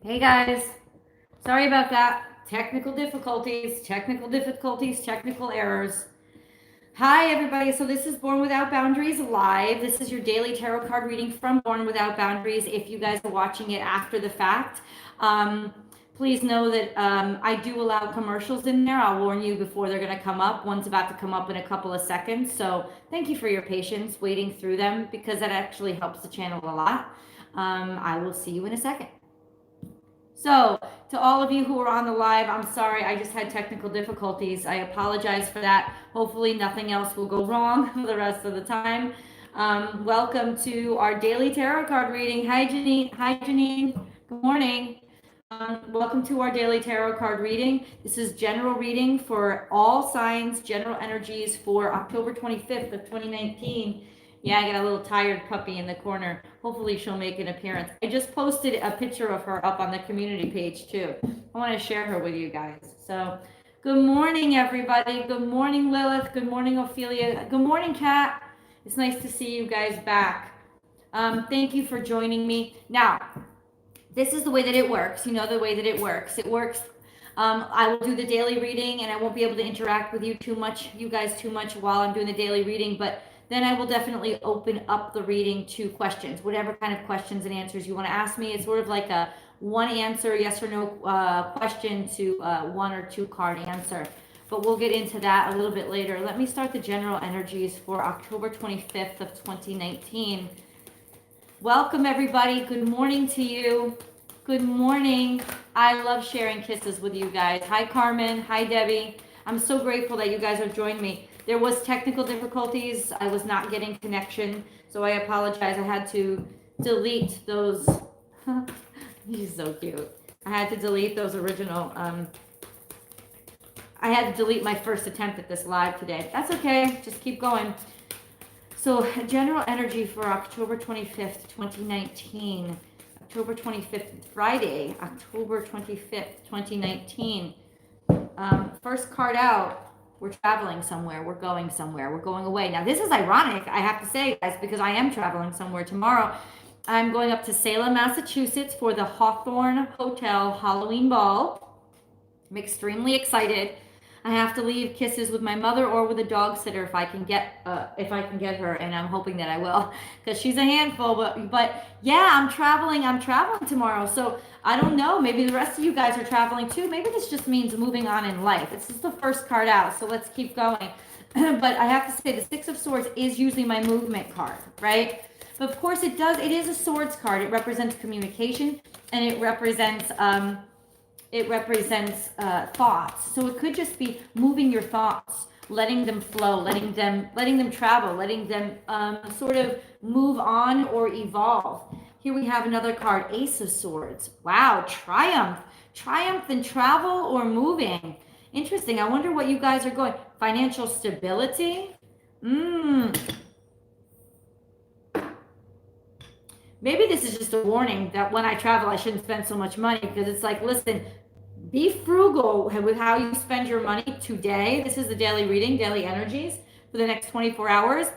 Hey guys, sorry about that. Technical difficulties, technical errors. Hi everybody, so this is Born Without Boundaries Live. This is your daily tarot card reading from Born Without Boundaries. If you guys are watching it after the fact, please know that I do allow commercials in there. I'll warn you before they're going to come up. One's about to come up in a couple of seconds. So thank you for your patience waiting through them because that actually helps the channel a lot. I will see you in a second. So, to all of you who are on the live, I'm sorry, I just had technical difficulties. I apologize for that. Hopefully, nothing else will go wrong for the rest of the time. Welcome to our daily tarot card reading. Hi, Janine. Hi, Janine. Good morning. Welcome to our daily tarot card reading. This is general reading for all signs, general energies for October 25th of 2019. Yeah, I got a little tired puppy in the corner. Hopefully she'll make an appearance. I just posted a picture of her up on the community page too. I want to share her with you guys. So good morning, everybody. Good morning, Lilith. Good morning, Ophelia. Good morning, Kat. It's nice to see you guys back. Thank you for joining me. Now, this is the way that it works. You know the way that it works. It works. I will do the daily reading and I won't be able to interact with you guys too much while I'm doing the daily reading, but then I will definitely open up the reading to questions, whatever kind of questions and answers you want to ask me. It's sort of like a one answer, yes or no question to one or two card answer. But we'll get into that a little bit later. Let me start the general energies for October 25th of 2019. Welcome, everybody. Good morning to you. Good morning. I love sharing kisses with you guys. Hi, Carmen. Hi, Debbie. I'm so grateful that you guys have joined me. There was technical difficulties. I was not getting connection, so I apologize. I had to delete those. He's so cute. I had to delete those original. I had to delete my first attempt at this live today. That's okay. Just keep going. So, general energy for October 25th, 2019. October 25th, Friday, October 25th, 2019. First card out. We're traveling somewhere. We're going somewhere. We're going away. Now, this is ironic, I have to say, guys, because I am traveling somewhere tomorrow. I'm going up to Salem, Massachusetts for the Hawthorne Hotel Halloween Ball. I'm extremely excited. I have to leave kisses with my mother or with a dog sitter if I can get her, and I'm hoping that I will because she's a handful. But yeah, I'm traveling tomorrow. So I don't know. Maybe the rest of you guys are traveling too. Maybe this just means moving on in life. This is the first card out, so let's keep going. But I have to say the Six of Swords is usually my movement card, right? But of course it is a swords card. It represents communication and it represents thoughts. So it could just be moving your thoughts, letting them flow, letting them travel, letting them sort of move on or evolve. Here we have another card, Ace of Swords. Wow, triumph in travel or moving. Interesting. I wonder what you guys are going. Financial stability. Maybe this is just a warning that when I travel, I shouldn't spend so much money because it's like, listen, be frugal with how you spend your money today. This is the daily reading, daily energies for the next 24 hours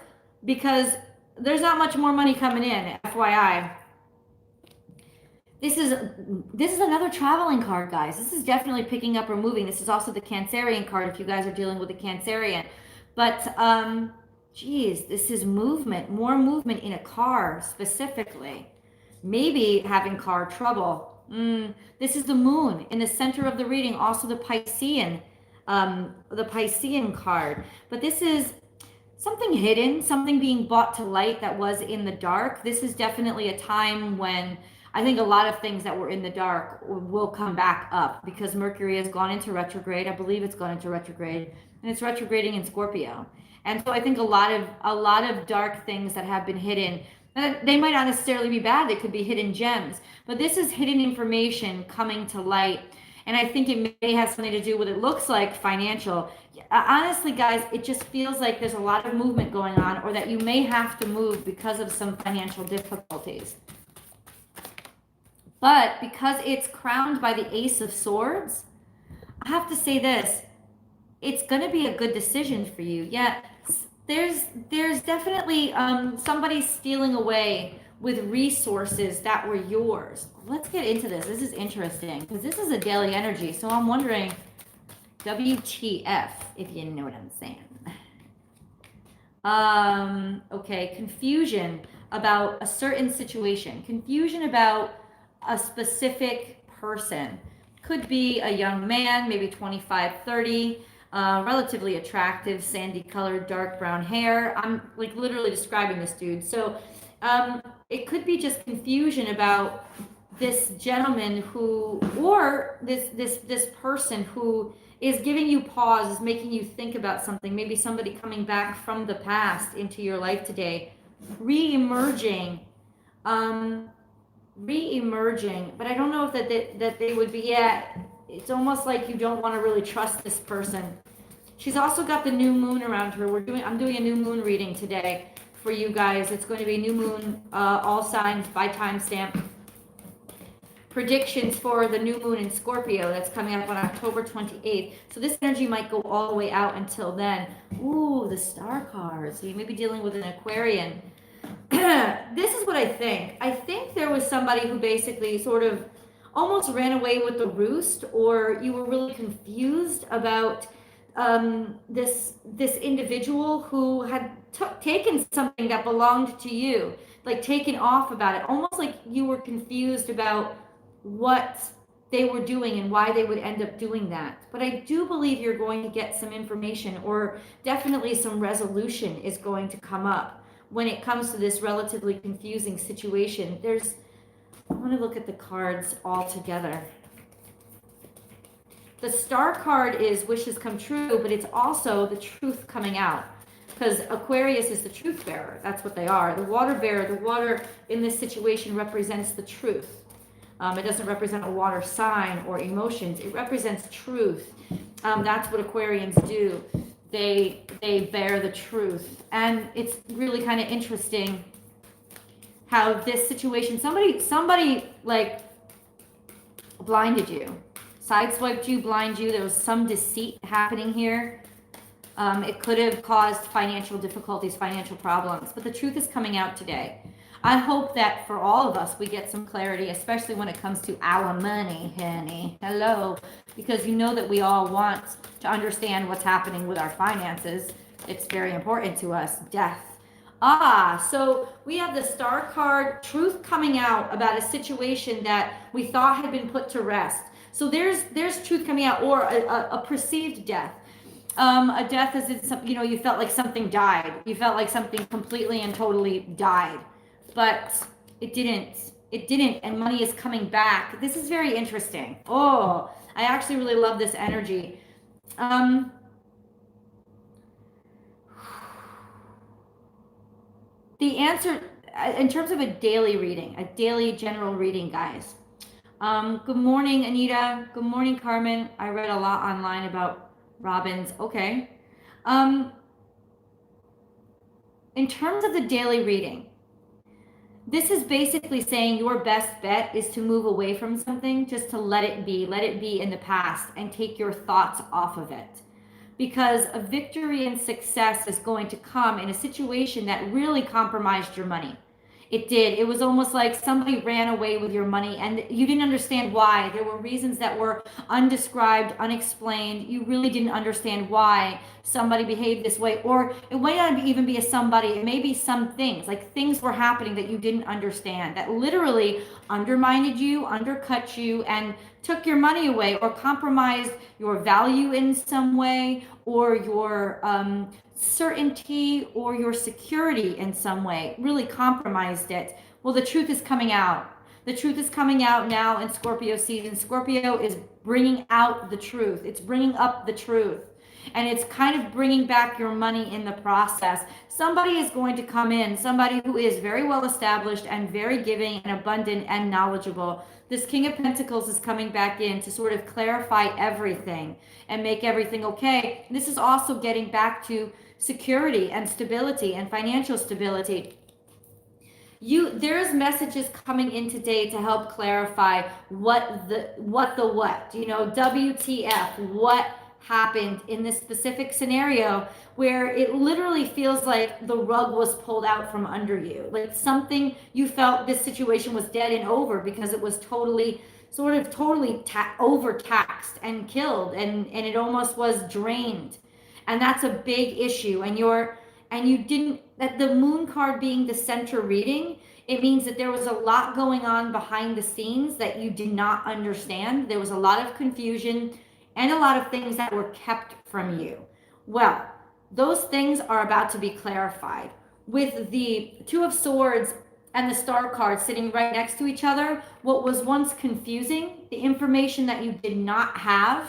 because there's not much more money coming in, FYI. This is another traveling card, guys. This is definitely picking up or moving. This is also the Cancerian card if you guys are dealing with the Cancerian. But geez, this is movement, more movement in a car specifically. Maybe having car trouble. This is the moon in the center of the reading, also the Piscean card. But this is something hidden, something being brought to light that was in the dark. This is definitely a time when I think a lot of things that were in the dark will come back up because Mercury has gone into retrograde. I believe it's gone into retrograde, and it's retrograding in Scorpio. And so I think a lot of dark things that have been hidden, they might not necessarily be bad. They could be hidden gems, but this is hidden information coming to light. And I think it may have something to do with, it looks like financial. Honestly, guys, it just feels like there's a lot of movement going on or that you may have to move because of some financial difficulties. But because it's crowned by the Ace of Swords, I have to say this, it's going to be a good decision for you. Yeah, there's definitely somebody stealing away with resources that were yours. Let's get into this. This is interesting because this is a daily energy. So I'm wondering, WTF, if you know what I'm saying. Okay, confusion about a certain situation, confusion about a specific person. Could be a young man, maybe 25, 30, relatively attractive, sandy colored, dark brown hair. I'm like literally describing this dude. So it could be just confusion about this gentleman who, or this person who is giving you pause, is making you think about something. Maybe somebody coming back from the past into your life today, re-emerging, but I don't know if that they would be, yeah, it's almost like you don't want to really trust this person. She's also got the new moon around her. I'm doing a new moon reading today for you guys. It's going to be new moon, all signs by timestamp. Predictions for the new moon in Scorpio that's coming up on October 28th. So this energy might go all the way out until then. Ooh, the star card. So you may be dealing with an Aquarian. This is what I think. I think there was somebody who basically sort of almost ran away with the roost, or you were really confused about this individual who had taken something that belonged to you, like taken off about it, almost like you were confused about what they were doing and why they would end up doing that. But I do believe you're going to get some information, or definitely some resolution is going to come up when it comes to this relatively confusing situation. I want to look at the cards all together. The star card is wishes come true, but it's also the truth coming out, because Aquarius is the truth bearer. That's what they are. The water bearer, the water in this situation represents the truth. It doesn't represent a water sign or emotions. It represents truth. That's what Aquarians do. They bear the truth. And it's really kind of interesting how this situation, somebody like blinded you, sideswiped you, blind you. There was some deceit happening here. It could have caused financial difficulties, financial problems, but the truth is coming out today. I hope that for all of us, we get some clarity, especially when it comes to our money, honey. Hello. Because you know that we all want to understand what's happening with our finances. It's very important to us. Death. So we have the star card, truth coming out about a situation that we thought had been put to rest. So there's truth coming out, or a perceived death. A death is, you felt like something died. You felt like something completely and totally died. But it didn't, and money is coming back. This is very interesting. Oh, I actually really love this energy. The answer, in terms of a daily reading, a daily general reading, guys. Good morning, Anita. Good morning, Carmen. I read a lot online about robins. Okay. In terms of the daily reading, this is basically saying your best bet is to move away from something, just to let it be in the past, and take your thoughts off of it. Because a victory and success is going to come in a situation that really compromised your money. It did. It was almost like somebody ran away with your money and you didn't understand why. There were reasons that were undescribed, unexplained. You really didn't understand why somebody behaved this way. Or it might not even be a somebody. It may be some things, like things were happening that you didn't understand, that literally undermined you, undercut you, and took your money away, or compromised your value in some way, or your certainty or your security in some way, really compromised it. Well, the truth is coming out. The truth is coming out now in Scorpio season. Scorpio is bringing out the truth. It's bringing up the truth. And it's kind of bringing back your money in the process. Somebody is going to come in, somebody who is very well established and very giving and abundant and knowledgeable. This King of Pentacles is coming back in to sort of clarify everything and make everything okay. This is also getting back to security and stability and financial stability. There's messages coming in today to help clarify what, WTF, what happened in this specific scenario where it literally feels like the rug was pulled out from under you. Like something, you felt this situation was dead and over because it was totally, sort of totally overtaxed and killed, and it almost was drained. And that's a big issue. And you didn't, that the moon card being the center reading, it means that there was a lot going on behind the scenes that you did not understand. There was a lot of confusion and a lot of things that were kept from you. Well, those things are about to be clarified. With the Two of Swords and the Star card sitting right next to each other, what was once confusing, the information that you did not have,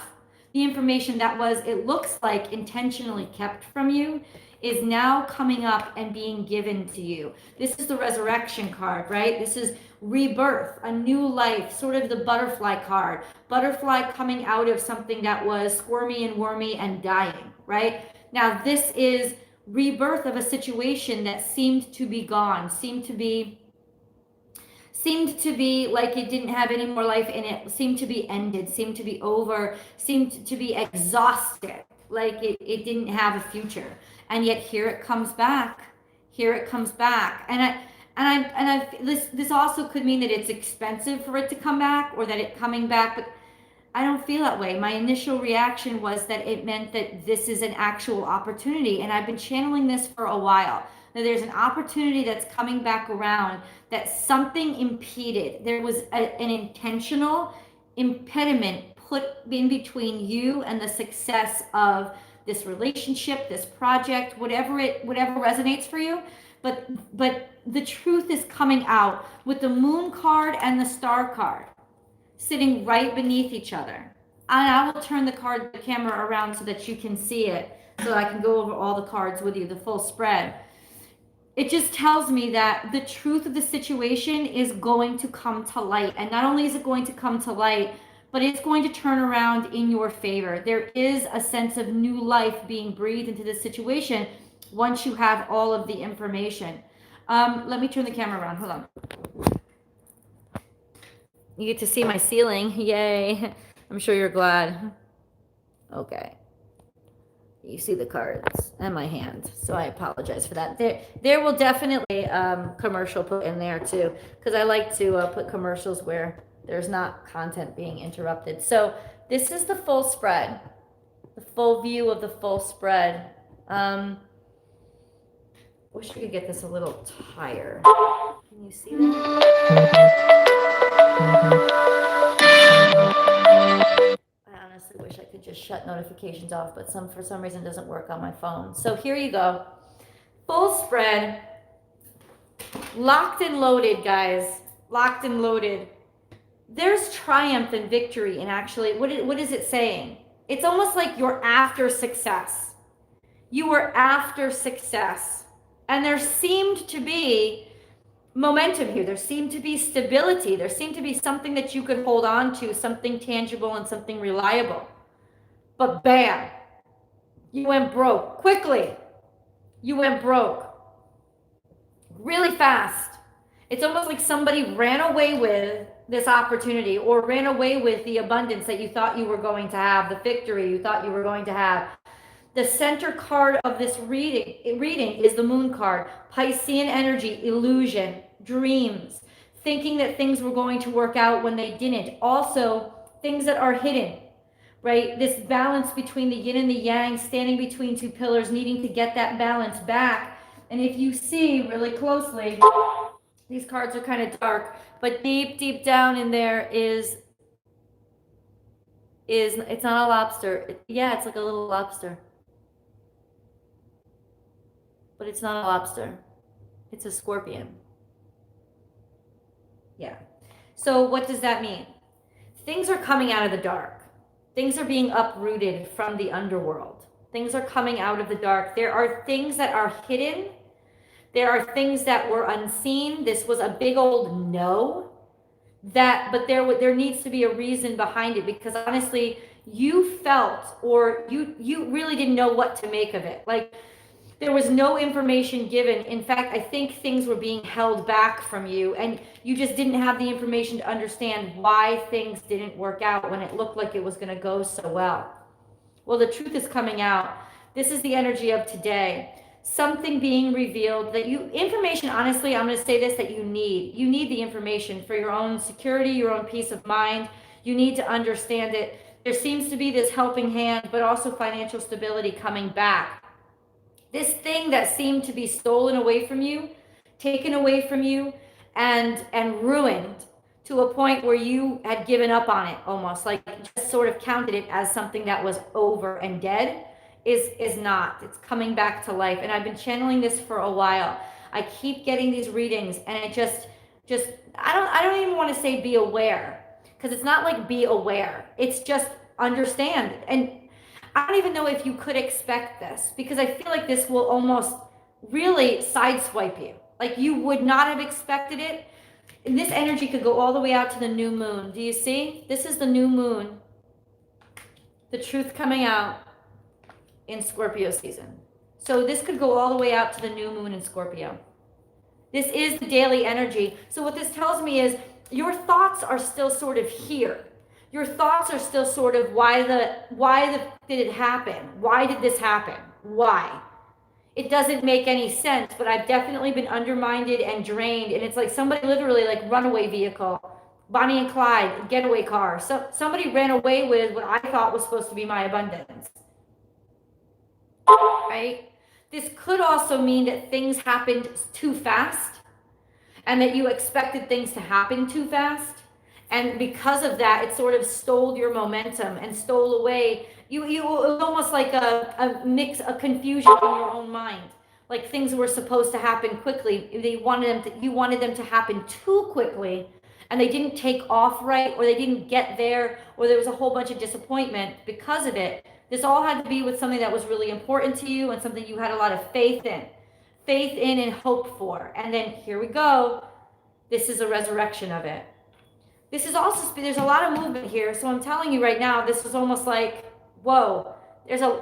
the information that was, it looks like, intentionally kept from you, is now coming up and being given to you. This is the Resurrection card, right? This is rebirth, a new life, sort of the butterfly card. Butterfly coming out of something that was squirmy and wormy and dying, right? Now, this is rebirth of a situation that seemed to be gone, seemed to be like it didn't have any more life in it, seemed to be ended, seemed to be over, seemed to be exhausted, like it didn't have a future. And yet here it comes back. Here it comes back. This also could mean that it's expensive for it to come back, or that it coming back, but I don't feel that way. My initial reaction was that it meant that this is an actual opportunity. And I've been channeling this for a while. Now there's an opportunity that's coming back around, that something impeded. There was an intentional impediment put in between you and the success of this relationship, this project, whatever resonates for you. But the truth is coming out with the Moon card and the Star card sitting right beneath each other. And I will turn the camera around so that you can see it, so I can go over all the cards with you, the full spread. It just tells me that the truth of the situation is going to come to light. And not only is it going to come to light, but it's going to turn around in your favor. There is a sense of new life being breathed into this situation once you have all of the information. Let me turn the camera around. Hold on. You get to see my ceiling. Yay. I'm sure you're glad. Okay. You see the cards and my hand, so I apologize for that. There will definitely commercial put in there too, because I like to put commercials where there's not content being interrupted. So this is the full spread, the full view of the full spread. Wish I could get this a little higher. Can you see that? I honestly wish I could just shut notifications off, but for some reason it doesn't work on my phone. So here you go. Full spread. Locked and loaded, guys. Locked and loaded. There's triumph and victory, and actually, what is it saying? It's almost like you're after success. You were after success. And there seemed to be momentum here. There seemed to be stability. There seemed to be something that you could hold on to, something tangible and something reliable. But bam, you went broke quickly. You went broke really fast. It's almost like somebody ran away with this opportunity, or ran away with the abundance that you thought you were going to have, the victory you thought you were going to have. The center card of this reading is the Moon card. Piscean energy, illusion, dreams, thinking that things were going to work out when they didn't. Also, things that are hidden, right? This balance between the yin and the yang, standing between two pillars, needing to get that balance back. And if you see really closely, these cards are kind of dark, but deep down in there is it's not a lobster. Yeah, it's like a little lobster. But it's not a lobster. It's a scorpion. Yeah. So what does that mean? Things are coming out of the dark. Things are being uprooted from the underworld. Things are coming out of the dark. There are things that are hidden. There are things that were unseen. This was a big old no. But there needs to be a reason behind it, because honestly, you felt, or you really didn't know what to make of it. Like, there was no information given. In fact, I think things were being held back from you, and you just didn't have the information to understand why things didn't work out when it looked like it was going to go so well. Well, the truth is coming out. This is the energy of today. Something being revealed that information, honestly, I'm going to say this, that you need. You need the information for your own security, your own peace of mind. You need to understand it. There seems to be this helping hand, but also financial stability coming back. This thing that seemed to be stolen away from you, taken away from you, and ruined to a point where you had given up on it, almost like just sort of counted it as something that was over and dead, is not. It's coming back to life. And I've been channeling this for a while. I keep getting these readings, and it just I don't even want to say be aware, because it's not like be aware. It's just understand. And I don't even know if you could expect this, because I feel like this will almost really sideswipe you. Like you would not have expected it. And this energy could go all the way out to the new moon. Do you see? This is the new moon. The truth coming out in Scorpio season. So this could go all the way out to the new moon in Scorpio. This is the daily energy. So what this tells me is your thoughts are still sort of here. Your thoughts are still sort of why did it happen? Why did this happen? Why? It doesn't make any sense, but I've definitely been undermined and drained. And it's like somebody literally like runaway vehicle, Bonnie and Clyde, getaway car. So somebody ran away with what I thought was supposed to be my abundance. Right? This could also mean that things happened too fast and that you expected things to happen too fast. And because of that, it sort of stole your momentum and stole away. It was almost like a mix, a confusion in your own mind. Like things were supposed to happen quickly. You wanted them to happen too quickly, and they didn't take off right, or they didn't get there, or there was a whole bunch of disappointment because of it. This all had to be with something that was really important to you and something you had a lot of faith in and hope for. And then here we go. This is a resurrection of it. This is also, there's a lot of movement here. So I'm telling you right now, this is almost like, whoa,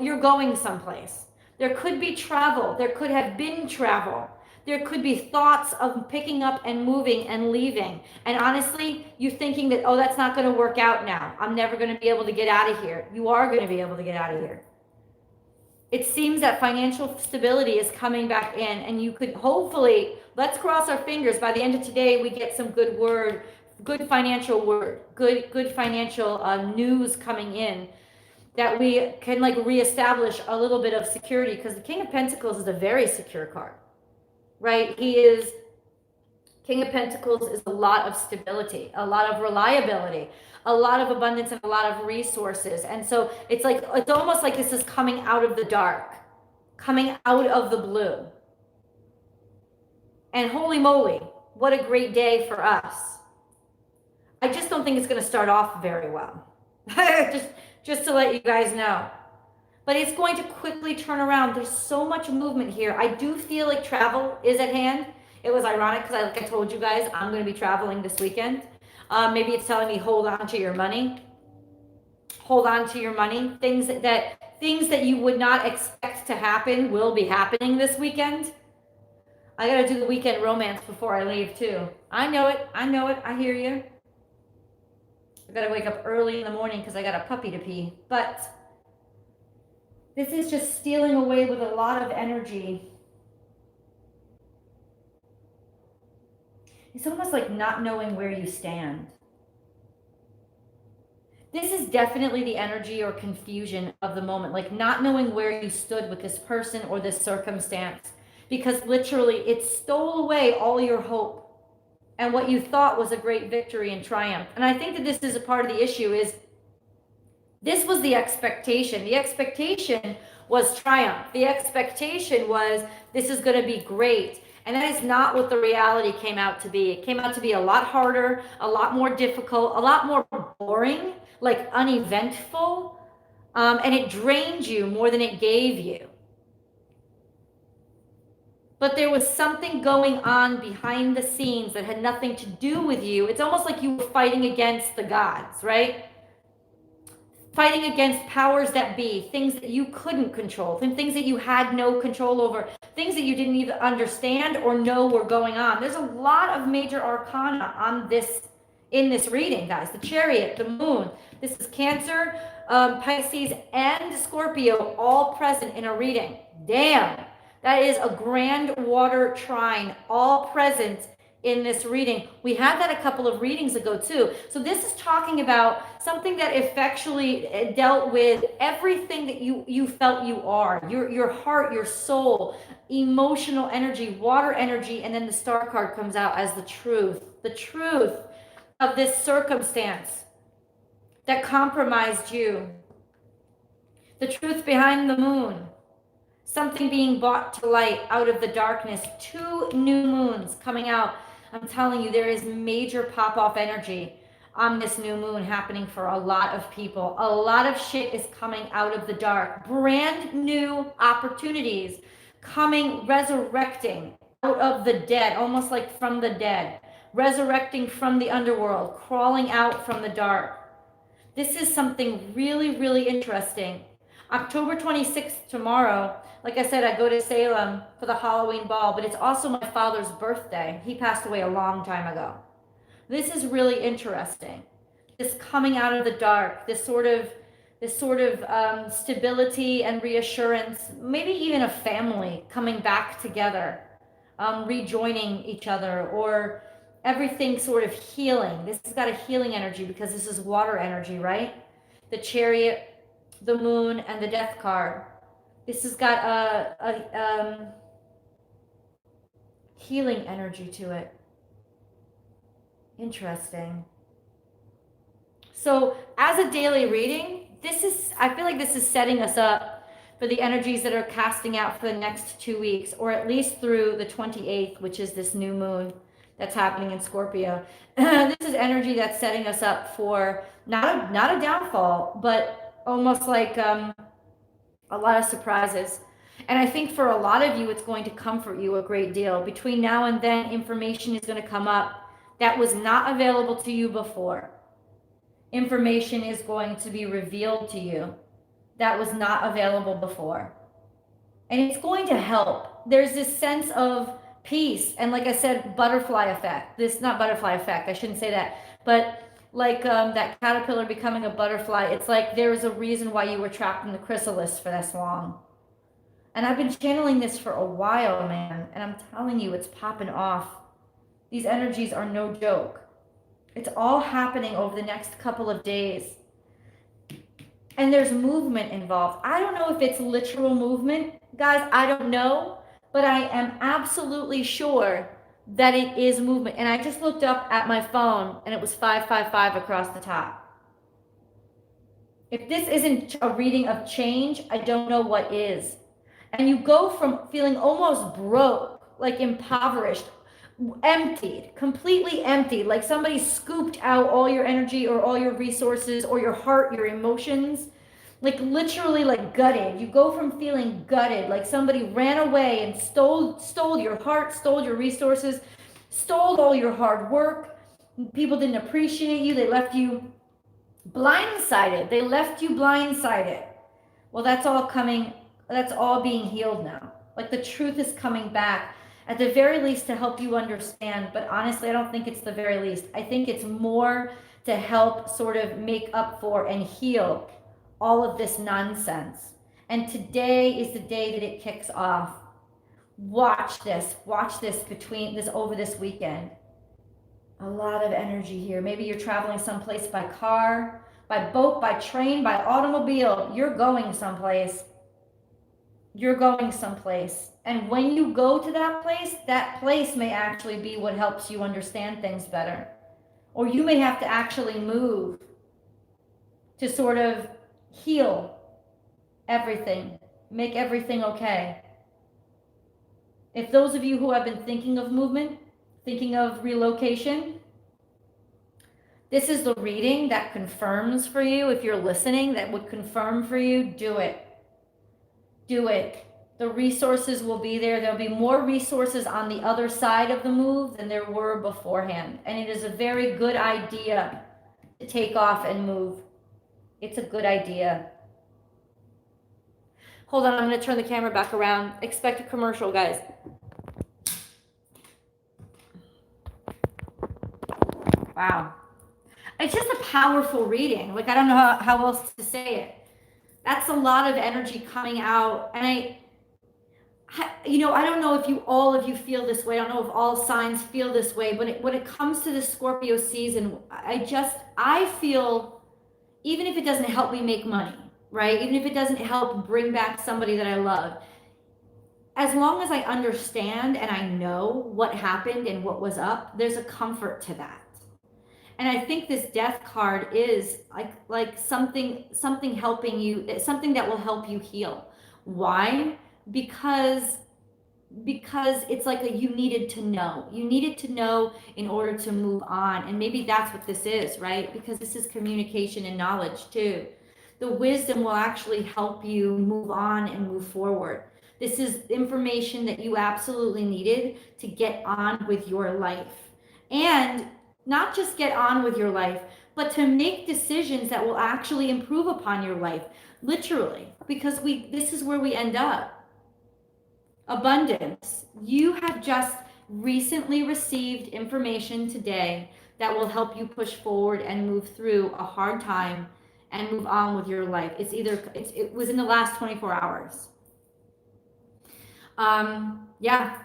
you're going someplace. There could be travel. There could have been travel. There could be thoughts of picking up and moving and leaving. And honestly, you thinking that, oh, that's not going to work out now. I'm never going to be able to get out of here. You are going to be able to get out of here. It seems that financial stability is coming back in, and you could hopefully, let's cross our fingers, by the end of today, we get some good financial word, good financial news coming in, that we can like reestablish a little bit of security, because the King of Pentacles is a very secure card, right? King of Pentacles is a lot of stability, a lot of reliability, a lot of abundance, and a lot of resources. And so it's almost like this is coming out of the dark, coming out of the blue. And holy moly, what a great day for us. I just don't think it's going to start off very well. just to let you guys know. But it's going to quickly turn around. There's so much movement here. I do feel like travel is at hand. It was ironic because like I told you guys, I'm going to be traveling this weekend. Maybe it's telling me hold on to your money. Hold on to your money. Things that you would not expect to happen will be happening this weekend. I got to do the weekend romance before I leave too. I know it. I hear you. I got to wake up early in the morning because I got a puppy to pee. But this is just stealing away with a lot of energy. It's almost like not knowing where you stand. This is definitely the energy or confusion of the moment, like not knowing where you stood with this person or this circumstance, because literally it stole away all your hope and what you thought was a great victory and triumph. And I think that this is a part of the issue is this was the expectation. The expectation was triumph. The expectation was this is going to be great. And that is not what the reality came out to be. It came out to be a lot harder, a lot more difficult, a lot more boring, like uneventful. And it drained you more than it gave you. But there was something going on behind the scenes that had nothing to do with you. It's almost like you were fighting against the gods, right? Fighting against powers that be, things that you couldn't control, things that you had no control over, things that you didn't even understand or know were going on. There's a lot of major arcana on this in this reading, guys. The Chariot, the Moon. This is Cancer, Pisces, and Scorpio all present in a reading. Damn. That is a grand water trine all present in this reading. We had that a couple of readings ago too. So this is talking about something that effectually dealt with everything that you felt you are, your heart, your soul, emotional energy, water energy, and then the star card comes out as the truth of this circumstance that compromised you, the truth behind the moon, something being brought to light out of the darkness, 2 new moons coming out. I'm telling you, there is major pop-off energy on this new moon happening for a lot of people. A lot of shit is coming out of the dark. Brand new opportunities coming, resurrecting out of the dead, almost like from the dead, resurrecting from the underworld, crawling out from the dark. This is something really, really interesting. October 26th, tomorrow, like I said, I go to Salem for the Halloween ball, but it's also my father's birthday. He passed away a long time ago. This is really interesting. This coming out of the dark, this sort of stability and reassurance, maybe even a family coming back together, rejoining each other, or everything sort of healing. This has got a healing energy because this is water energy, right? The Chariot, the Moon, and the Death card. This has got a healing energy to it. Interesting. So as a daily reading, I feel like this is setting us up for the energies that are casting out for the next 2 weeks, or at least through the 28th, which is this new moon that's happening in Scorpio. This is energy that's setting us up for not a downfall, but almost like a lot of surprises. And I think for a lot of you, it's going to comfort you a great deal. Between now and then, information is going to come up that was not available to you before. Information is going to be revealed to you that was not available before. And it's going to help. There's this sense of peace. And like I said, butterfly effect. Not butterfly effect, I shouldn't say that. But like that caterpillar becoming a butterfly, it's like there's a reason why you were trapped in the chrysalis for this long. And I've been channeling this for a while, man. And I'm telling you, it's popping off. These energies are no joke. It's all happening over the next couple of days. And there's movement involved. I don't know if it's literal movement, guys. I don't know. But I am absolutely sure that it is movement. And I just looked up at my phone and it was 555 across the top. If this isn't a reading of change, I don't know what is. And you go from feeling almost broke, like impoverished, emptied, completely emptied, like somebody scooped out all your energy or all your resources or your heart, your emotions, like literally like gutted. You go from feeling gutted, like somebody ran away and stole your heart, stole your resources, stole all your hard work. People didn't appreciate you. They left you blindsided. Well, that's all being healed now. Like the truth is coming back, at the very least to help you understand. But honestly, I don't think it's the very least. I think it's more to help sort of make up for and heal all of this nonsense. And today is the day that it kicks off. Watch this over this weekend. A lot of energy here. Maybe you're traveling someplace by car, by boat, by train, by automobile. You're going someplace. And when you go to that place may actually be what helps you understand things better. Or you may have to actually move to sort of heal everything, make everything okay. If those of you who have been thinking of movement, thinking of relocation, this is the reading that confirms for you. If you're listening, that would confirm for you, do it. Do it. The resources will be there. There'll be more resources on the other side of the move than there were beforehand. And it is a very good idea to take off and move. It's a good idea. Hold on, I'm going to turn the camera back around. Expect a commercial, guys. Wow. it's just a powerful reading. Like, I don't know how else to say it. That's a lot of energy coming out. And I don't know if all of you feel this way. I don't know if all signs feel this way, but when it comes to the Scorpio season, I feel, even if it doesn't help me make money, right? Even if it doesn't help bring back somebody that I love, as long as I understand and I know what happened and what was up, there's a comfort to that. And I think this death card is like something helping you, something that will help you heal. Why? Because it's like you needed to know. You needed to know in order to move on. And maybe that's what this is, right? Because this is communication and knowledge too. The wisdom will actually help you move on and move forward. This is information that you absolutely needed to get on with your life. And not just get on with your life, but to make decisions that will actually improve upon your life, literally, because this is where we end up. Abundance. You have just recently received information today that will help you push forward and move through a hard time and move on with your life. It was in the last 24 hours. Yeah.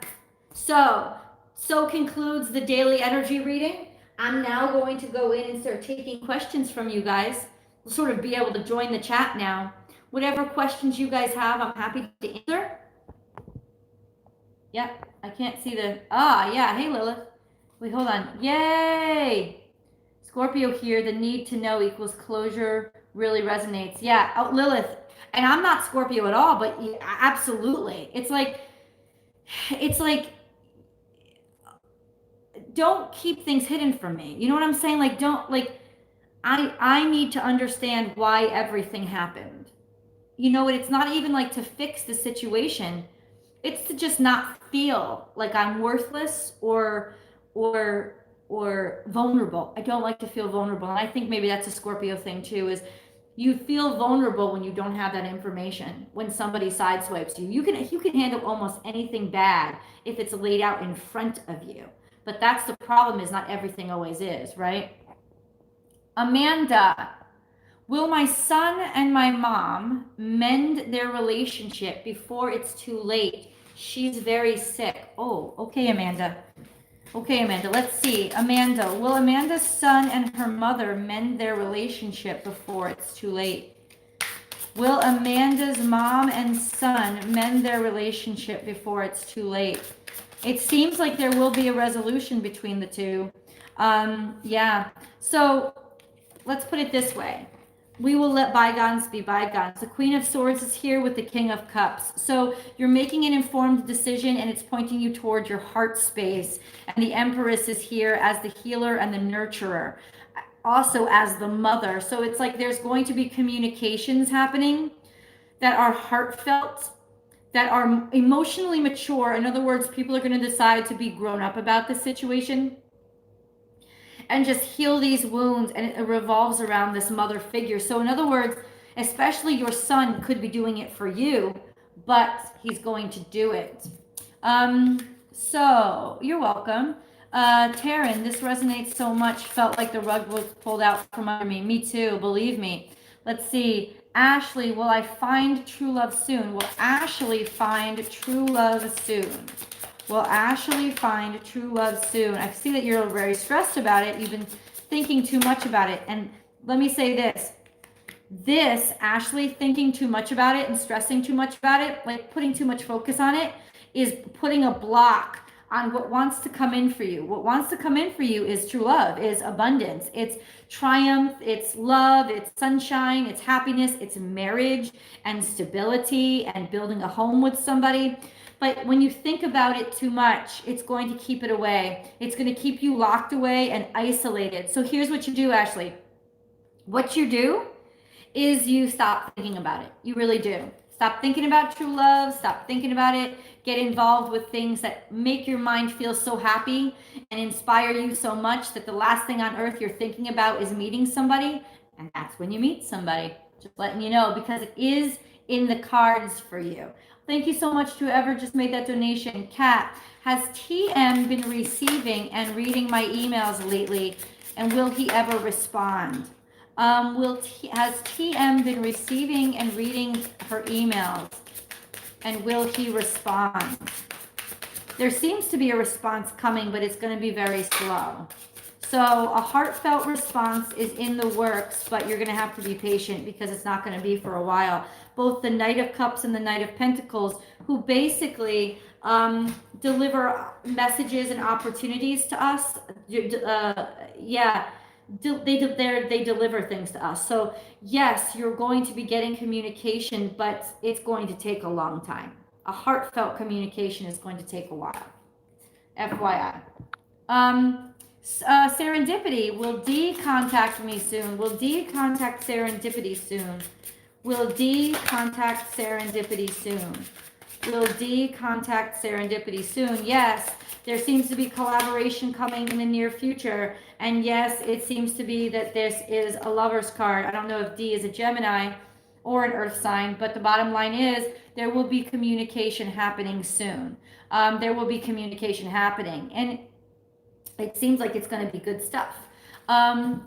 So concludes the daily energy reading. I'm now going to go in and start taking questions from you guys. We'll sort of be able to join the chat now. Whatever questions you guys have, I'm happy to answer. Yep, I can't see yeah, hey Lilith. Wait, hold on. Yay! Scorpio here, the need to know equals closure really resonates. Yeah, oh, Lilith. And I'm not Scorpio at all, but absolutely. It's like, don't keep things hidden from me. You know what I'm saying? Like, I need to understand why everything happened. You know, it's not even like to fix the situation. It's to just not feel like I'm worthless or vulnerable. I don't like to feel vulnerable. And I think maybe that's a Scorpio thing too, is you feel vulnerable when you don't have that information. When somebody sideswipes you, you can handle almost anything bad if it's laid out in front of you. But that's the problem, is not everything always is, right? Amanda, will my son and my mom mend their relationship before it's too late? She's very sick. Oh, okay, Amanda. Okay, Amanda, let's see. Amanda, will Amanda's son and her mother mend their relationship before it's too late? Will Amanda's mom and son mend their relationship before it's too late? It seems like there will be a resolution between the two. Yeah. So let's put it this way. We will let bygones be bygones. The Queen of Swords is here with the King of Cups. So you're making an informed decision, and it's pointing you toward your heart space. And the Empress is here as the healer and the nurturer, also as the mother. So it's like there's going to be communications happening that are heartfelt, that are emotionally mature. In other words, people are going to decide to be grown up about the situation and just heal these wounds, and it revolves around this mother figure. So in other words, especially your son could be doing it for you, but he's going to do it. So you're welcome. Taryn, this resonates so much. Felt like the rug was pulled out from under me. Me too, believe me. Let's see. Ashley, will I find true love soon? Will Ashley find true love soon? Will Ashley find true love soon? I see that you're very stressed about it. You've been thinking too much about it. And let me say this. This, Ashley, thinking too much about it and stressing too much about it, like putting too much focus on it, is putting a block on what wants to come in for you. What wants to come in for you is true love, is abundance. It's triumph, it's love, it's sunshine, it's happiness, it's marriage and stability and building a home with somebody. But when you think about it too much, it's going to keep it away. It's going to keep you locked away and isolated. So here's what you do, Ashley. What you do is you stop thinking about it. You really do. Stop thinking about true love. Stop thinking about it. Get involved with things that make your mind feel so happy and inspire you so much that the last thing on earth you're thinking about is meeting somebody. And that's when you meet somebody. Just letting you know, because it is in the cards for you. Thank you so much to whoever just made that donation. Kat, has TM been receiving and reading my emails lately? And will he ever respond? Has TM been receiving and reading her emails? And will he respond? There seems to be a response coming, but it's going to be very slow. So a heartfelt response is in the works, but you're going to have to be patient because it's not going to be for a while. Both the Knight of Cups and the Knight of Pentacles, who basically deliver messages and opportunities to us. They deliver things to us. So yes, you're going to be getting communication, but it's going to take a long time. A heartfelt communication is going to take a while. FYI. Serendipity, will D contact me soon? Will D contact Serendipity soon? Will D contact Serendipity soon? Will D contact Serendipity soon? Yes, there seems to be collaboration coming in the near future. And yes, it seems to be that this is a Lover's card. I don't know if D is a Gemini or an Earth sign, but the bottom line is there will be communication happening soon. There will be communication happening. And it seems like it's going to be good stuff.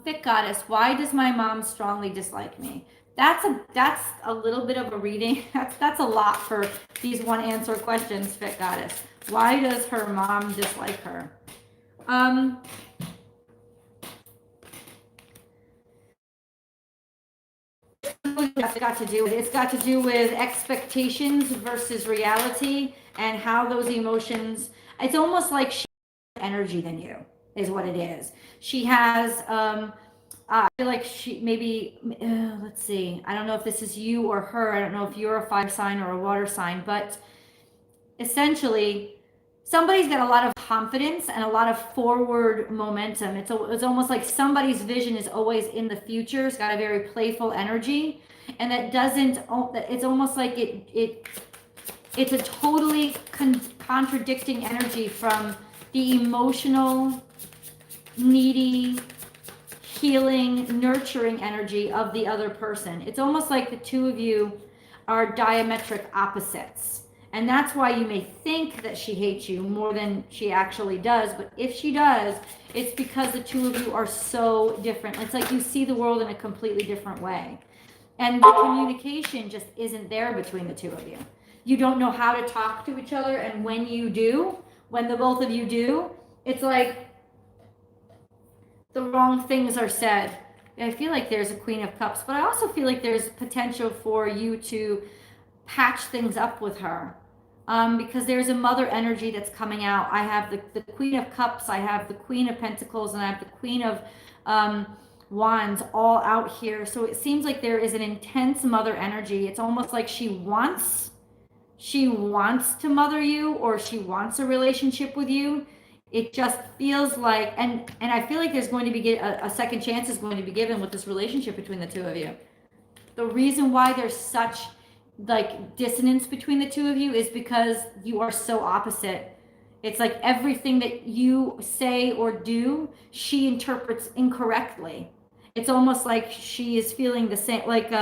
Thick Goddess, why does my mom strongly dislike me? That's a little bit of a reading. That's a lot for these one answer questions, Thick Goddess. Why does her mom dislike her? It's got to do with expectations versus reality and how those emotions. It's almost like she has energy than you is what it is. She has. I feel like she maybe. Let's see. I don't know if this is you or her. I don't know if you're a fire sign or a water sign, but essentially, somebody's got a lot of confidence and a lot of forward momentum. It's almost like somebody's vision is always in the future. It's got a very playful energy, and that doesn't. It's almost like it's a totally contradicting energy from the emotional, needy, healing, nurturing energy of the other person. It's almost like the two of you are diametric opposites. And that's why you may think that she hates you more than she actually does. But if she does, it's because the two of you are so different. It's like you see the world in a completely different way. And the communication just isn't there between the two of you. You don't know how to talk to each other. And when you do, when the both of you do, it's like the wrong things are said. I feel like there's a Queen of Cups, but I also feel like there's potential for you to patch things up with her. Because there's a mother energy that's coming out. I have the Queen of Cups, I have the Queen of Pentacles, and I have the Queen of Wands all out here. So it seems like there is an intense mother energy. It's almost like she wants to mother you, or she wants a relationship with you. It just feels like, and I feel like there's going to be a second chance is going to be given with this relationship between the two of you. The reason why there's such like dissonance between the two of you is because you are so opposite. It's like everything that you say or do, she interprets incorrectly. It's almost like she is feeling the same, like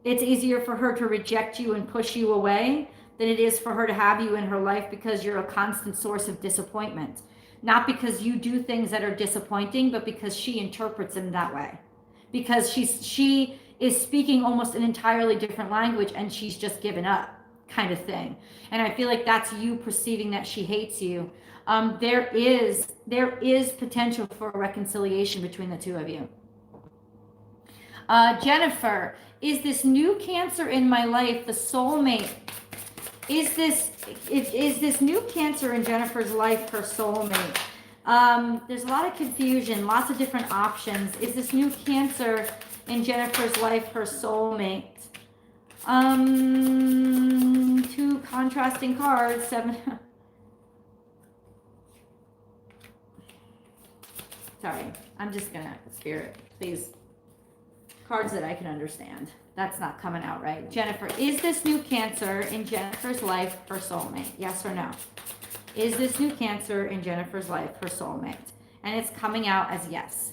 it's easier for her to reject you and push you away than it is for her to have you in her life, because you're a constant source of disappointment. Not because you do things that are disappointing, but because she interprets them that way. Because she is speaking almost an entirely different language and she's just given up, kind of thing. And I feel like that's you perceiving that she hates you. There is potential for a reconciliation between the two of you. Jennifer, is this new Cancer in my life the soulmate? Is this new Cancer in Jennifer's life her soulmate? There's a lot of confusion, lots of different options. Is this new Cancer in Jennifer's life her soulmate? Two contrasting cards, 7. Sorry, I'm just gonna, Spirit, please. Cards that I can understand. That's not coming out right. Jennifer, is this new Cancer in Jennifer's life her soulmate? Yes or no? Is this new Cancer in Jennifer's life her soulmate? And it's coming out as yes.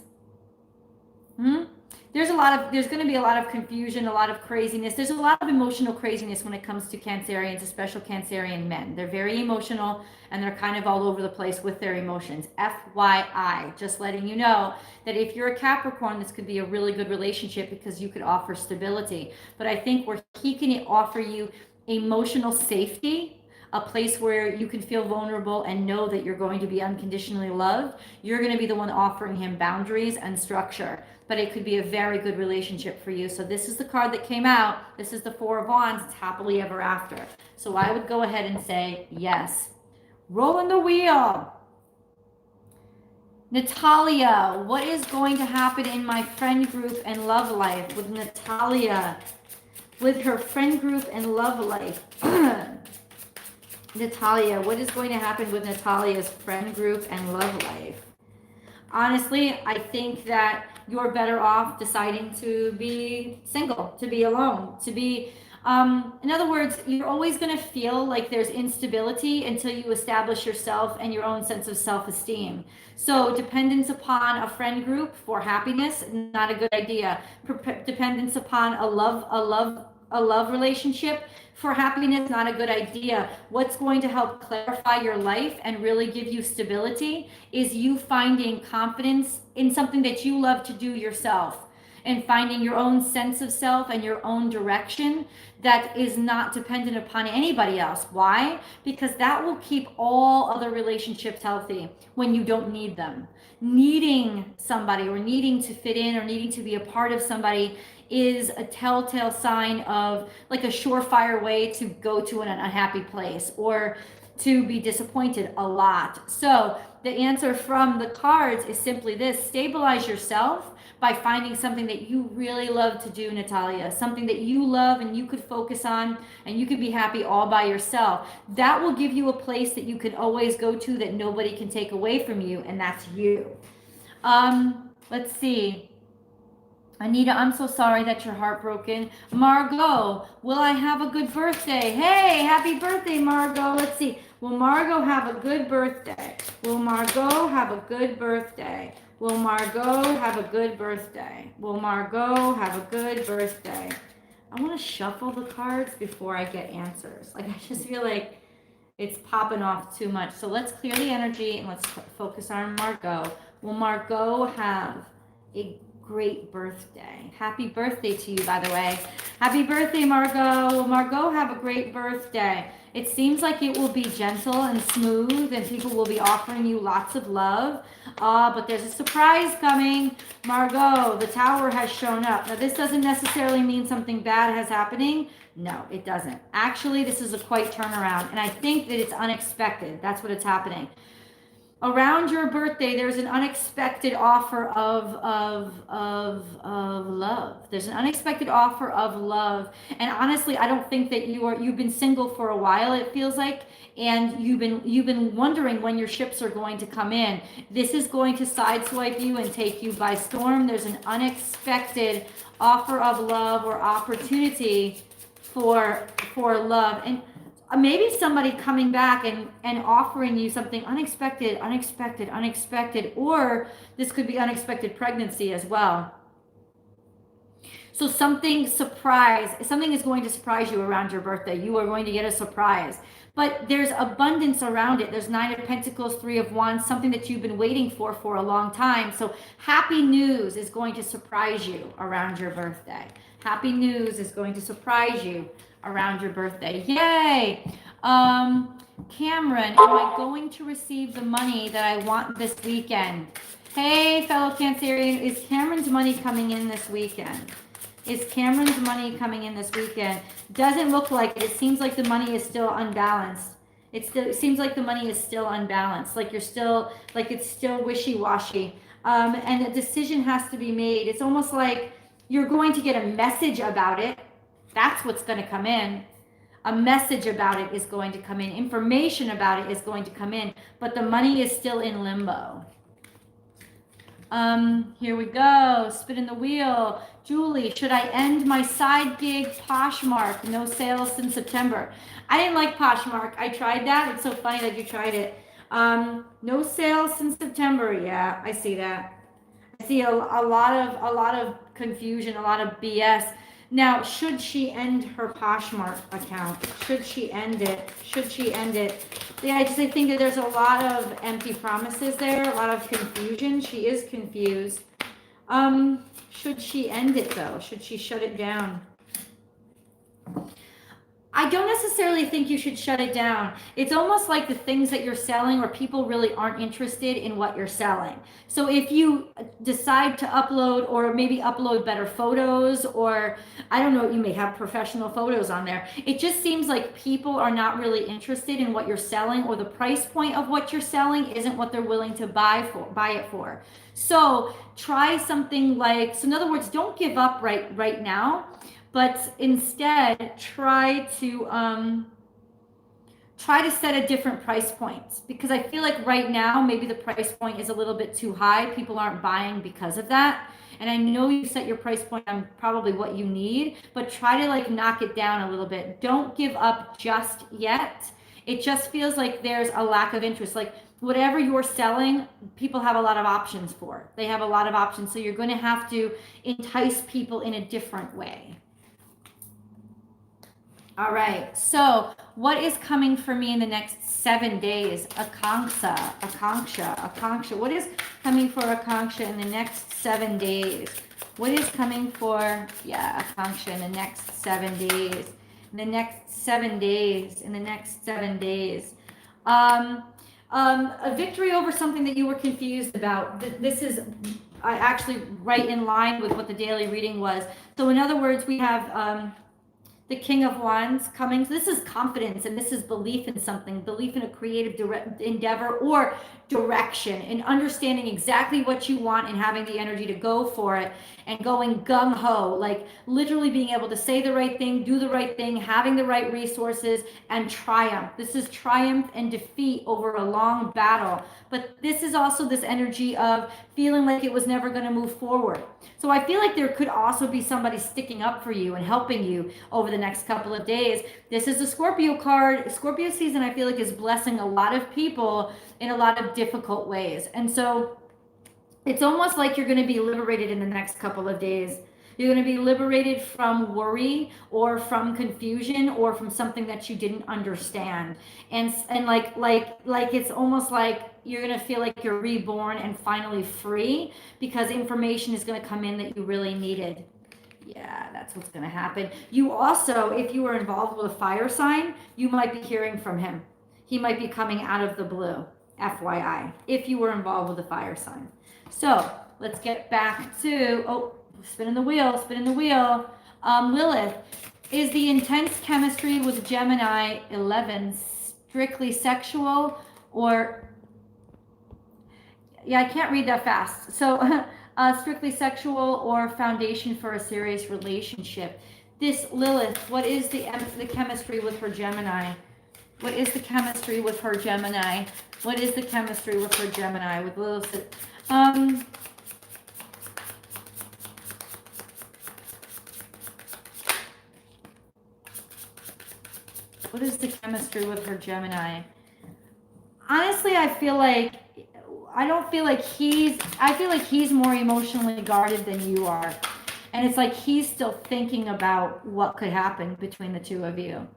there's going to be a lot of confusion, a lot of craziness. There's a lot of emotional craziness when it comes to Cancerians, especially Cancerian men. They're very emotional and they're kind of all over the place with their emotions. FYI, just letting you know that if you're a Capricorn, this could be a really good relationship because you could offer stability. But I think where he can offer you emotional safety, a place where you can feel vulnerable and know that you're going to be unconditionally loved, you're going to be the one offering him boundaries and structure. But it could be a very good relationship for you. So this is the card that came out. This is the Four of Wands. It's happily ever after. So I would go ahead and say yes. Rolling the wheel. Natalia, what is going to happen in my friend group and love life with Natalia? With her friend group and love life. Natalia, what is going to happen with Natalia's friend group and love life? Honestly, I think that you're better off deciding to be single, to be alone, to be, in other words, you're always going to feel like there's instability until you establish yourself and your own sense of self-esteem. So dependence upon a friend group for happiness, not a good idea. Dependence upon a love relationship for happiness, not a good idea. What's going to help clarify your life and really give you stability is you finding confidence in something that you love to do yourself and finding your own sense of self and your own direction that is not dependent upon anybody else. Why? Because that will keep all other relationships healthy when you don't need them. Needing somebody or needing to fit in or needing to be a part of somebody is a telltale sign of like a surefire way to go to an unhappy place or to be disappointed a lot. So the answer from the cards is simply this: stabilize yourself by finding something that you really love to do, Natalia, something that you love and you could focus on and you could be happy all by yourself. That will give you a place that you can always go to that nobody can take away from you, and that's you. Let's see. Anita, I'm so sorry that you're heartbroken. Margot, will I have a good birthday? Hey, happy birthday, Margot. Let's see. Will Margot have a good birthday? Will Margot have a good birthday? Will Margot have a good birthday? Will Margot have a good birthday? I want to shuffle the cards before I get answers. Like, I just feel like it's popping off too much. So let's clear the energy and let's focus on Margot. Will Margot have a great birthday? Happy birthday to you, by the way. Happy birthday, Margot. Will Margot have a great birthday? It seems like it will be gentle and smooth and people will be offering you lots of love. But there's a surprise coming. Margot, the Tower has shown up. Now, this doesn't necessarily mean something bad has happening. No, it doesn't. Actually, this is a quite turnaround, and I think that it's unexpected. That's what it's happening. Around your birthday, there's an unexpected offer of love. There's an unexpected offer of love. And honestly, I don't think that you've been single for a while, it feels like, and you've been wondering when your ships are going to come in. This is going to sideswipe you and take you by storm. There's an unexpected offer of love or opportunity for love. And maybe somebody coming back and offering you something unexpected, or this could be unexpected pregnancy as well. So something is going to surprise you around your birthday. You are going to get a surprise. But there's abundance around it. There's 9 of Pentacles, 3 of Wands, something that you've been waiting for a long time. So happy news is going to surprise you around your birthday. Happy news is going to surprise you around your birthday. Yay! Cameron, am I going to receive the money that I want this weekend? Hey, fellow Cancerian, is Cameron's money coming in this weekend? Is Cameron's money coming in this weekend? Doesn't look like it. It seems like the money is still unbalanced. It seems like the money is still unbalanced. Like it's still wishy-washy. And a decision has to be made. It's almost like you're going to get a message about it. That's what's going to come in. A message about it is going to come in. Information about it is going to come in. But the money is still in limbo. Here we go. Spinning the wheel. Julie, should I end my side gig Poshmark? No sales since September. I didn't like Poshmark. I tried that. It's so funny that you tried it. No sales since September. Yeah, I see that. I see a lot of confusion, a lot of BS. Now, should she end her Poshmark account? Should she end it? Should she end it? Yeah, I think that there's a lot of empty promises there, a lot of confusion. She is confused. Should she end it though? Should she shut it down? I don't necessarily think you should shut it down. It's almost like the things that you're selling or people really aren't interested in what you're selling. So if you decide to upload or maybe upload better photos, or I don't know, you may have professional photos on there. It just seems like people are not really interested in what you're selling, or the price point of what you're selling isn't what they're willing to buy it for. So try something like, so in other words, don't give up right now. But instead, try to set a different price point, because I feel like right now maybe the price point is a little bit too high. People aren't buying because of that. And I know you set your price point on probably what you need, but try to like knock it down a little bit. Don't give up just yet. It just feels like there's a lack of interest. Like whatever you're selling, people have a lot of options for. They have a lot of options. So you're going to have to entice people in a different way. All right, so what is coming for me in the next 7 days? Akanksha. What is coming for Akanksha in the next 7 days? What is coming for, Akanksha in the next 7 days? In the next 7 days, a victory over something that you were confused about. This is actually right in line with what the daily reading was. So in other words, we have the King of Wands coming. So this is confidence, and this is belief in something, belief in a creative endeavor or direction, and understanding exactly what you want and having the energy to go for it and going gung-ho, like literally being able to say the right thing, do the right thing, having the right resources, and triumph. This is triumph and defeat over a long battle. But this is also this energy of feeling like it was never going to move forward. So I feel like there could also be somebody sticking up for you and helping you over the next couple of days. This is a Scorpio card. Scorpio season, I feel like, is blessing a lot of people in a lot of difficult ways. And so it's almost like you're going to be liberated in the next couple of days. You're going to be liberated from worry or from confusion or from something that you didn't understand. And like it's almost like you're going to feel like you're reborn and finally free, because information is going to come in that you really needed. Yeah, that's what's going to happen. You also, if you were involved with a fire sign, you might be hearing from him. He might be coming out of the blue, FYI, if you were involved with a fire sign. So let's get back to, spinning the wheel. Lilith, is the intense chemistry with Gemini 11 strictly sexual or, I can't read that fast. So strictly sexual or foundation for a serious relationship? This Lilith, what is the chemistry with her Gemini? What is the chemistry with her Gemini? What is the chemistry with her Gemini? With Lilith? What is the chemistry with her Gemini? Honestly, I feel like he's more emotionally guarded than you are. And it's like he's still thinking about what could happen between the two of you.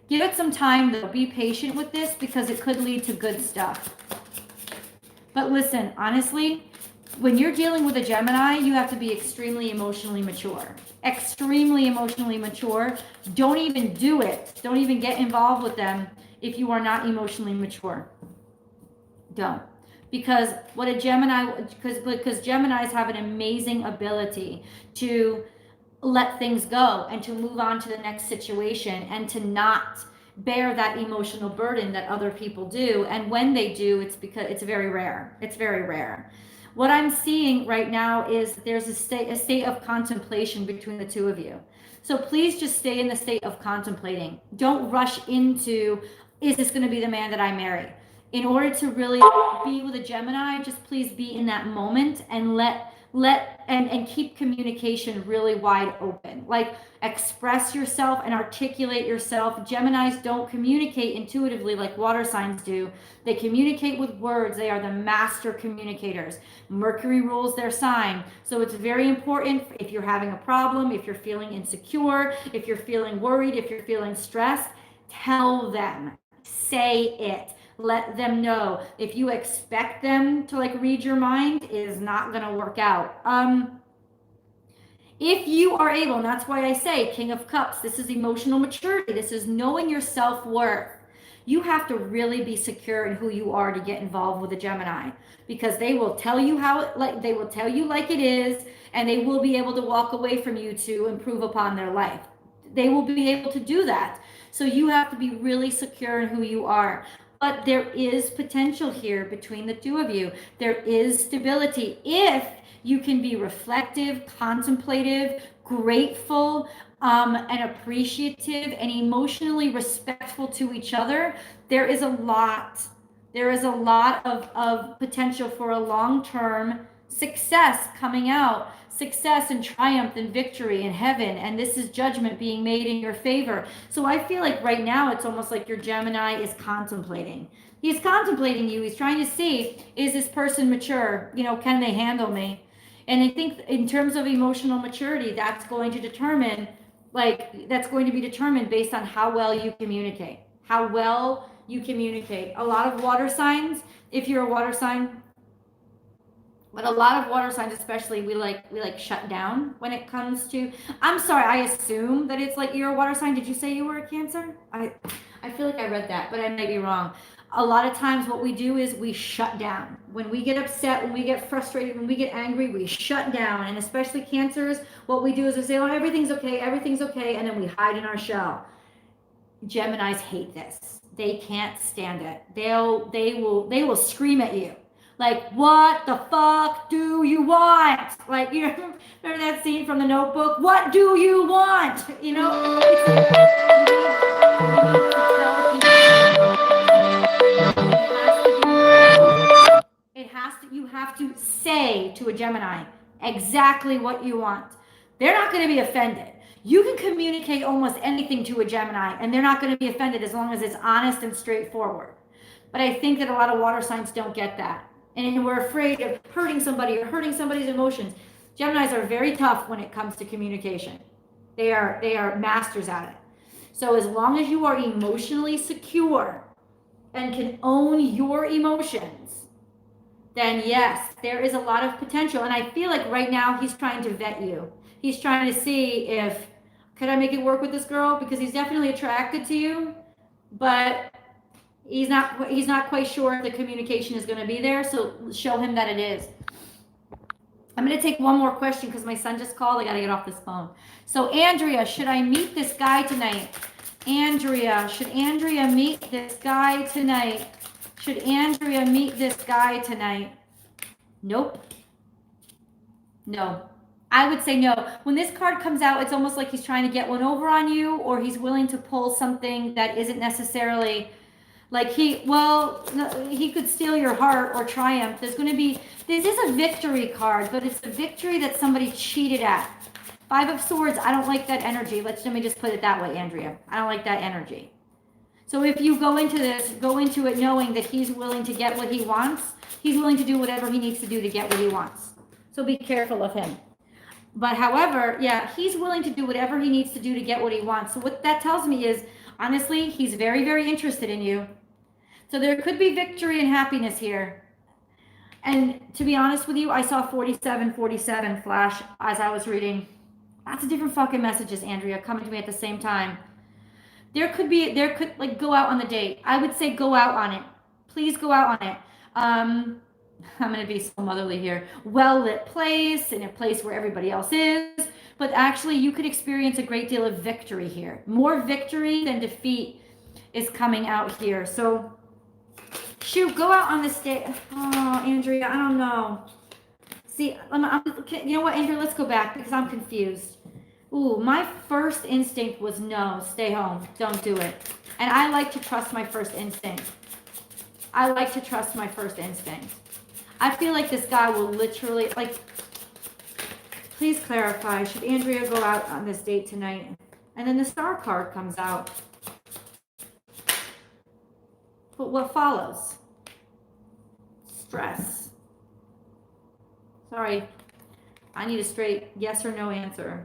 Give it some time though. Be patient with this, because it could lead to good stuff. But listen, honestly, when you're dealing with a Gemini, you have to be extremely emotionally mature. Extremely emotionally mature. Don't even do it. Don't even get involved with them if you are not emotionally mature. Don't. Because what a Gemini, because Geminis have an amazing ability to let things go and to move on to the next situation and to not bear that emotional burden that other people do. And when they do, it's because it's very rare. It's very rare. What I'm seeing right now is there's a state of contemplation between the two of you. So please just stay in the state of contemplating. Don't rush into, is this going to be the man that I marry? In order to really be with a Gemini, just please be in that moment and let and keep communication really wide open. Like, express yourself and articulate yourself. Geminis don't communicate intuitively like water signs do. They communicate with words. They are the master communicators. Mercury rules their sign. So it's very important, if you're having a problem, if you're feeling insecure, if you're feeling worried, if you're feeling stressed, tell them. Say it. Let them know. If you expect them to like read your mind, it is not going to work out. If you are able, and that's why I say King of Cups, this is emotional maturity. This is knowing your self-worth. You have to really be secure in who you are to get involved with a Gemini, because they will tell you they will tell you like it is, and they will be able to walk away from you to improve upon their life. They will be able to do that. So you have to be really secure in who you are. But there is potential here between the two of you. There is stability if you can be reflective, contemplative, grateful, and appreciative and emotionally respectful to each other. There is a lot of potential for a long-term success coming out. Success and triumph and victory in heaven, and this is judgment being made in your favor. So I feel like right now it's almost like your Gemini is contemplating. He's contemplating you. He's trying to see, is this person mature? You know, can they handle me? And I think in terms of emotional maturity, that's going to be determined based on how well you communicate. How well you communicate. A lot of water signs, if you're a water sign, but a lot of water signs, especially, we shut down when it comes to, I'm sorry, I assume that it's like you're a water sign. Did you say you were a Cancer? I feel like I read that, but I might be wrong. A lot of times what we do is we shut down. When we get upset, when we get frustrated, when we get angry, we shut down. And especially Cancers, what we do is we say, oh, everything's okay, and then we hide in our shell. Geminis hate this. They can't stand it. They will scream at you. Like, what the fuck do you want? Like, you know, remember that scene from The Notebook? What do you want? You know, you have to say to a Gemini exactly what you want. They're not going to be offended. You can communicate almost anything to a Gemini, and they're not going to be offended as long as it's honest and straightforward. But I think that a lot of water signs don't get that. And we're afraid of hurting somebody or hurting somebody's emotions. Geminis are very tough when it comes to communication. They are masters at it. So as long as you are emotionally secure and can own your emotions, then yes, there is a lot of potential. And I feel like right now he's trying to vet you. He's trying to see if, could I make it work with this girl? Because he's definitely attracted to you, but he's not quite sure if the communication is going to be there. So show him that it is. I'm going to take one more question because my son just called. I got to get off this phone. So Andrea, should I meet this guy tonight? Andrea, should Andrea meet this guy tonight? Should Andrea meet this guy tonight? Nope. No. I would say no. When this card comes out, it's almost like he's trying to get one over on you, or he's willing to pull something that isn't necessarily like he could steal your heart or triumph. This is a victory card, but it's a victory that somebody cheated at. 5 of Swords, I don't like that energy. Let me just put it that way, Andrea. I don't like that energy. So if you go into it knowing that he's willing to get what he wants, he's willing to do whatever he needs to do to get what he wants. So be careful of him. But however, yeah, he's willing to do whatever he needs to do to get what he wants. So what that tells me is, honestly, he's very, very interested in you. So there could be victory and happiness here. And to be honest with you, I saw 4747 flash as I was reading. Lots of different fucking messages, Andrea, coming to me at the same time. There could like go out on the date. I would say go out on it. Please go out on it. I'm going to be so motherly here. Well-lit place, in a place where everybody else is. But actually, you could experience a great deal of victory here. More victory than defeat is coming out here. So, shoot, go out on this date. Oh, Andrea, I don't know. See, you know what, Andrea? Let's go back because I'm confused. Ooh, my first instinct was no, stay home. Don't do it. And I like to trust my first instinct. I feel like this guy will literally, like, Please clarify, should Andrea go out on this date tonight? And then the star card comes out. But what follows? Stress. Sorry, I need a straight yes or no answer.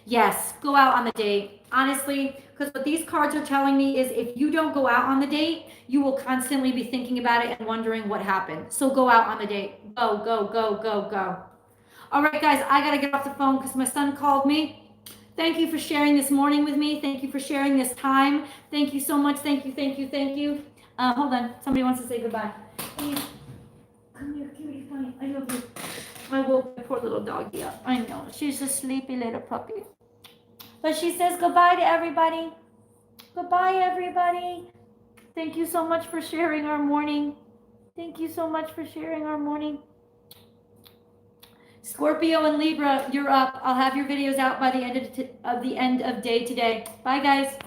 Yes, go out on the date. Honestly, because what these cards are telling me is if you don't go out on the date, you will constantly be thinking about it and wondering what happened. So go out on the date. Go, go, go, go, go. All right, guys, I got to get off the phone because my son called me. Thank you for sharing this morning with me. Thank you for sharing this time. Thank you so much. Thank you, thank you, thank you. Hold on. Somebody wants to say goodbye. Please. Come here, cutie pie. I love you. I woke my poor little doggy up. I know. She's a sleepy little puppy. But she says goodbye to everybody. Goodbye, everybody. Thank you so much for sharing our morning. Thank you so much for sharing our morning. Scorpio and Libra, you're up. I'll have your videos out by the end of day today. Bye, guys.